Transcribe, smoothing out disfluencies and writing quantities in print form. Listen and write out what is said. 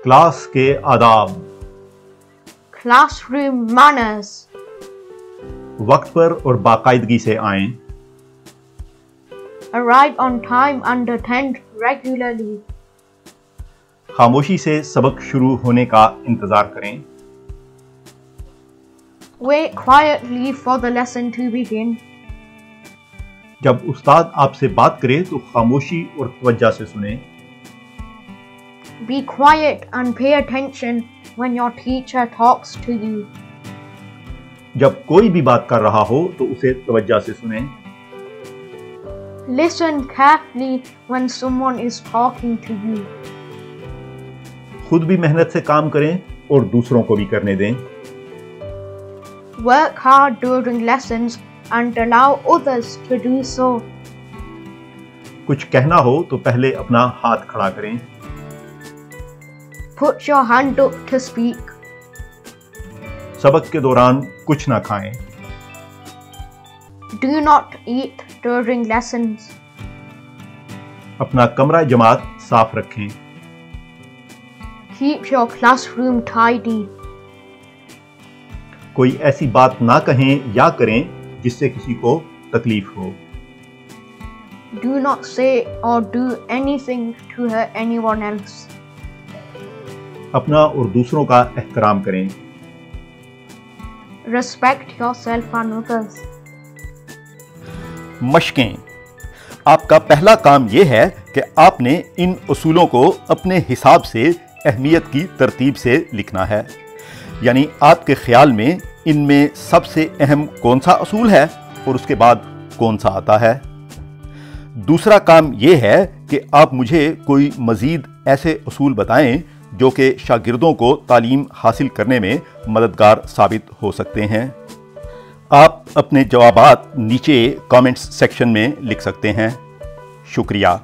Class के आदाब, classroom manners, वक्त पर और बाकायदगी से आएं, arrive on time and attend regularly, खामोशी से सबक शुरू होने का इंतजार करें, wait quietly for the lesson to begin, जब उस्ताद आपसे बात करे तो खामोशी और तवज्जो से सुने, be quiet and pay attention when your teacher talks to you, जब कोई भी बात कर रहा हो तो उसे तवज्जो से सुने, listen carefully when someone is talking to you, खुद भी मेहनत से काम करें और दूसरों को भी करने दें, work hard during lessons and allow others to do so, कुछ कहना हो तो पहले अपना हाथ खड़ा करें, put your hand up to speak, सबक के दौरान कुछ ना खाएं, do not eat during lessons, अपना कमरा जमात साफ रखें, keep your classroom tidy, कोई ऐसी बात ना कहें या करें जिससे किसी को तकलीफ हो, do not say or do anything to hurt anyone else, अपना और दूसरों का एहतराम करें, respect yourself and others, मशकें। आपका पहला काम यह है कि आपने इन उसूलों को अपने हिसाब से अहमियत की तरतीब से लिखना है, यानी आपके ख्याल में इनमें सबसे अहम कौन सा उसूल है और उसके बाद कौन सा आता है। दूसरा काम यह है कि आप मुझे कोई मज़ीद ऐसे उसूल बताएं जो कि शागिर्दों को तालीम हासिल करने में मददगार साबित हो सकते हैं। आप अपने जवाबात नीचे कमेंट्स सेक्शन में लिख सकते हैं। शुक्रिया।